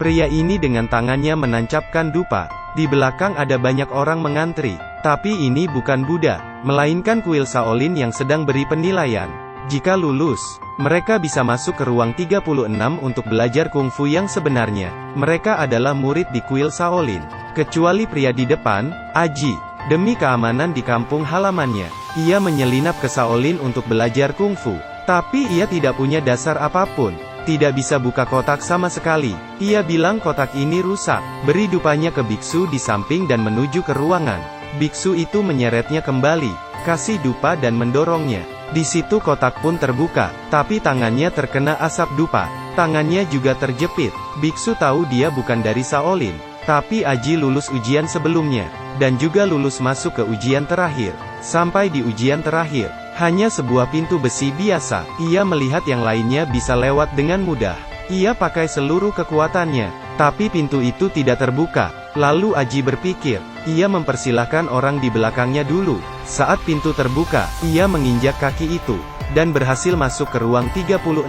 Pria ini dengan tangannya menancapkan dupa. Di belakang ada banyak orang mengantri. Tapi ini bukan Buddha, melainkan kuil Shaolin yang sedang beri penilaian. Jika lulus, mereka bisa masuk ke ruang 36 untuk belajar kungfu yang sebenarnya. Mereka adalah murid di kuil Shaolin. Kecuali pria di depan, Aji. Demi keamanan di kampung halamannya, ia menyelinap ke Shaolin untuk belajar kungfu. Tapi ia tidak punya dasar apapun. Tidak bisa buka kotak sama sekali. Ia bilang kotak ini rusak. Beri dupanya ke biksu di samping dan menuju ke ruangan. Biksu itu menyeretnya kembali, kasih dupa dan mendorongnya. Di situ kotak pun terbuka, tapi tangannya terkena asap dupa. Tangannya juga terjepit. Biksu tahu dia bukan dari Shaolin. Tapi Aji lulus ujian sebelumnya, dan juga lulus masuk ke ujian terakhir. Sampai di ujian terakhir, hanya sebuah pintu besi biasa. Ia melihat yang lainnya bisa lewat dengan mudah. Ia pakai seluruh kekuatannya, tapi pintu itu tidak terbuka. Lalu Aji berpikir, ia mempersilahkan orang di belakangnya dulu. Saat pintu terbuka, ia menginjak kaki itu, dan berhasil masuk ke ruang 36.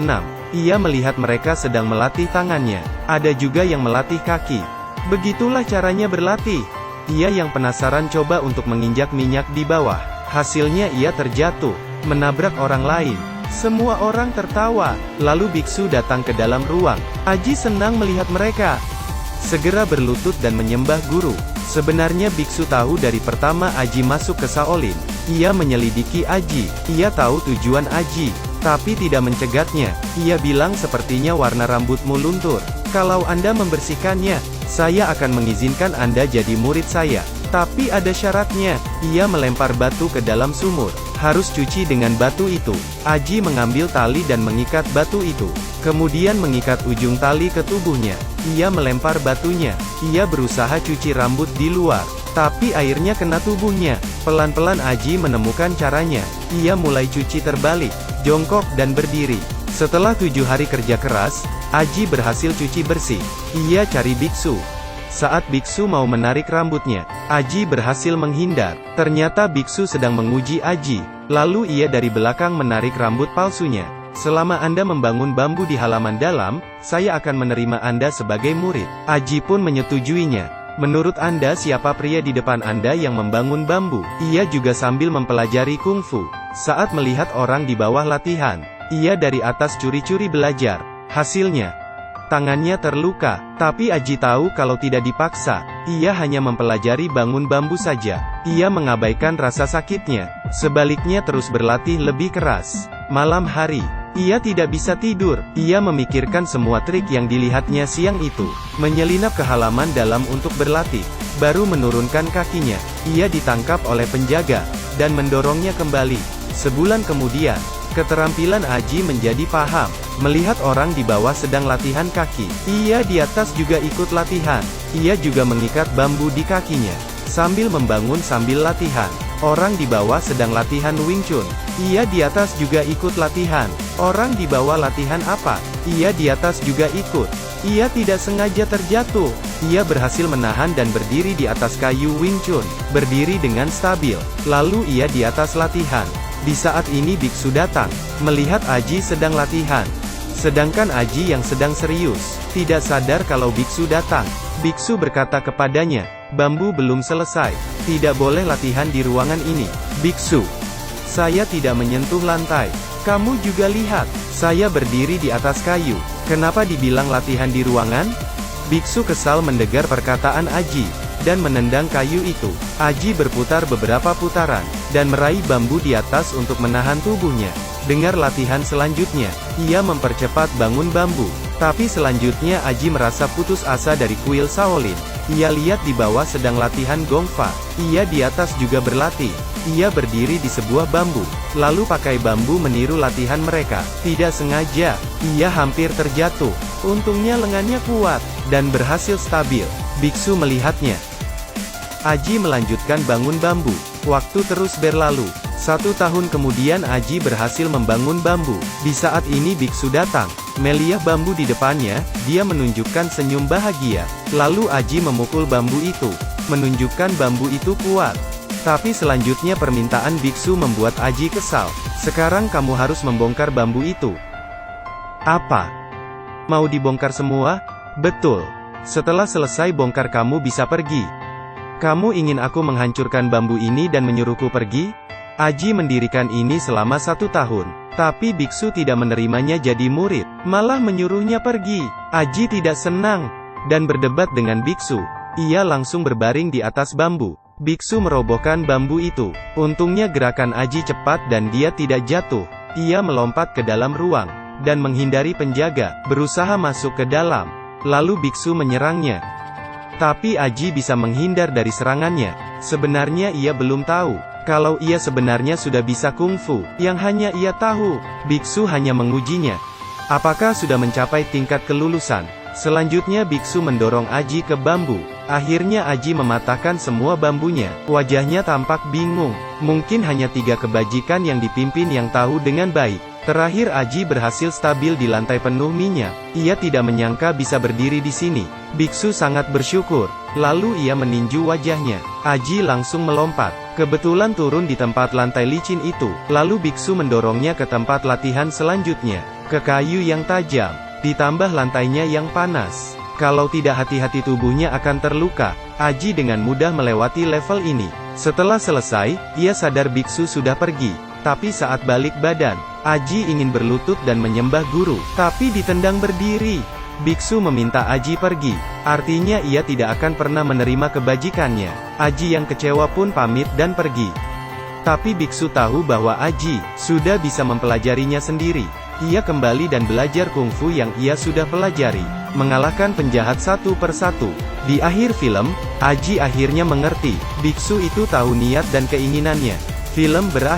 Ia melihat mereka sedang melatih tangannya. Ada juga yang melatih kaki. Begitulah caranya berlatih. Ia yang penasaran coba untuk menginjak minyak di bawah. Hasilnya ia terjatuh, menabrak orang lain. Semua orang tertawa. Lalu biksu datang ke dalam ruang. Aji senang melihat mereka. Segera berlutut dan menyembah guru. Sebenarnya biksu tahu dari pertama Aji masuk ke Shaolin. Ia menyelidiki Aji. Ia tahu tujuan Aji, tapi tidak mencegatnya. Ia bilang sepertinya warna rambutmu luntur. Kalau Anda membersihkannya, saya akan mengizinkan Anda jadi murid saya. Tapi ada syaratnya. Ia melempar batu ke dalam sumur. Harus cuci dengan batu itu. Aji mengambil tali dan mengikat batu itu. Kemudian mengikat ujung tali ke tubuhnya. Ia melempar batunya. Ia berusaha cuci rambut di luar. Tapi airnya kena tubuhnya. Pelan-pelan Aji menemukan caranya. Ia mulai cuci terbalik, jongkok dan berdiri. Setelah 7 hari kerja keras, Aji berhasil cuci bersih. Ia cari biksu. Saat biksu mau menarik rambutnya, Aji berhasil menghindar. Ternyata biksu sedang menguji Aji. Lalu ia dari belakang menarik rambut palsunya. Selama Anda membangun bambu di halaman dalam, saya akan menerima Anda sebagai murid. Aji pun menyetujuinya. Menurut Anda siapa pria di depan Anda yang membangun bambu? Ia juga sambil mempelajari kungfu. Saat melihat orang di bawah latihan, ia dari atas curi-curi belajar. Hasilnya, tangannya terluka. Tapi Aji tahu kalau tidak dipaksa, ia hanya mempelajari bangun bambu saja. Ia mengabaikan rasa sakitnya. Sebaliknya terus berlatih lebih keras. Malam hari, ia tidak bisa tidur. Ia memikirkan semua trik yang dilihatnya siang itu. Menyelinap ke halaman dalam untuk berlatih. Baru menurunkan kakinya, ia ditangkap oleh penjaga, dan mendorongnya kembali. Sebulan kemudian, keterampilan Aji menjadi paham. Melihat orang di bawah sedang latihan kaki, ia di atas juga ikut latihan. Ia juga mengikat bambu di kakinya, sambil membangun sambil latihan. Orang di bawah sedang latihan Wing Chun. Ia di atas juga ikut latihan. Orang di bawah latihan apa? Ia di atas juga ikut. Ia tidak sengaja terjatuh. Ia berhasil menahan dan berdiri di atas kayu Wing Chun. Berdiri dengan stabil. Lalu ia di atas latihan. Di saat ini biksu datang, melihat Aji sedang latihan. Sedangkan Aji yang sedang serius, tidak sadar kalau biksu datang. Biksu berkata kepadanya, bambu belum selesai. Tidak boleh latihan di ruangan ini. Biksu, saya tidak menyentuh lantai. Kamu juga lihat, saya berdiri di atas kayu. Kenapa dibilang latihan di ruangan? Biksu kesal mendengar perkataan Aji, dan menendang kayu itu. Aji berputar beberapa putaran, dan meraih bambu di atas untuk menahan tubuhnya. Dengar latihan selanjutnya, ia mempercepat bangun bambu. Tapi selanjutnya Aji merasa putus asa dari kuil Shaolin. Ia lihat di bawah sedang latihan Gongfa. Ia di atas juga berlatih. Ia berdiri di sebuah bambu, lalu pakai bambu meniru latihan mereka. Tidak sengaja, ia hampir terjatuh. Untungnya lengannya kuat, dan berhasil stabil. Biksu melihatnya. Aji melanjutkan bangun bambu. Waktu terus berlalu. 1 tahun kemudian Aji berhasil membangun bambu. Di saat ini biksu datang. Melihat bambu di depannya, dia menunjukkan senyum bahagia. Lalu Aji memukul bambu itu, menunjukkan bambu itu kuat. Tapi selanjutnya permintaan biksu membuat Aji kesal. Sekarang kamu harus membongkar bambu itu. Apa? Mau dibongkar semua? Betul. Setelah selesai bongkar kamu bisa pergi. Kamu ingin aku menghancurkan bambu ini dan menyuruhku pergi? Aji mendirikan ini selama 1 tahun. Tapi biksu tidak menerimanya jadi murid, malah menyuruhnya pergi. Aji tidak senang, dan berdebat dengan biksu. Ia langsung berbaring di atas bambu. Biksu merobohkan bambu itu. Untungnya gerakan Aji cepat dan dia tidak jatuh. Ia melompat ke dalam ruang, dan menghindari penjaga, berusaha masuk ke dalam. Lalu biksu menyerangnya. Tapi Aji bisa menghindar dari serangannya. Sebenarnya ia belum tahu kalau ia sebenarnya sudah bisa kungfu. Yang hanya ia tahu, biksu hanya mengujinya. Apakah sudah mencapai tingkat kelulusan? Selanjutnya biksu mendorong Aji ke bambu. Akhirnya Aji mematahkan semua bambunya. Wajahnya tampak bingung. Mungkin hanya 3 kebajikan yang dipimpin yang tahu dengan baik. Terakhir Aji berhasil stabil di lantai penuh minyak. Ia tidak menyangka bisa berdiri di sini. Biksu sangat bersyukur. Lalu ia meninju wajahnya. Aji langsung melompat. Kebetulan turun di tempat lantai licin itu. Lalu biksu mendorongnya ke tempat latihan selanjutnya. Ke kayu yang tajam. Ditambah lantainya yang panas. Kalau tidak hati-hati tubuhnya akan terluka. Aji dengan mudah melewati level ini. Setelah selesai, ia sadar biksu sudah pergi. Tapi saat balik badan, Aji ingin berlutut dan menyembah guru, tapi ditendang berdiri. Biksu meminta Aji pergi, artinya ia tidak akan pernah menerima kebajikannya. Aji yang kecewa pun pamit dan pergi. Tapi biksu tahu bahwa Aji sudah bisa mempelajarinya sendiri. Ia kembali dan belajar kungfu yang ia sudah pelajari, mengalahkan penjahat satu persatu. Di akhir film, Aji akhirnya mengerti, biksu itu tahu niat dan keinginannya. Film berakhir.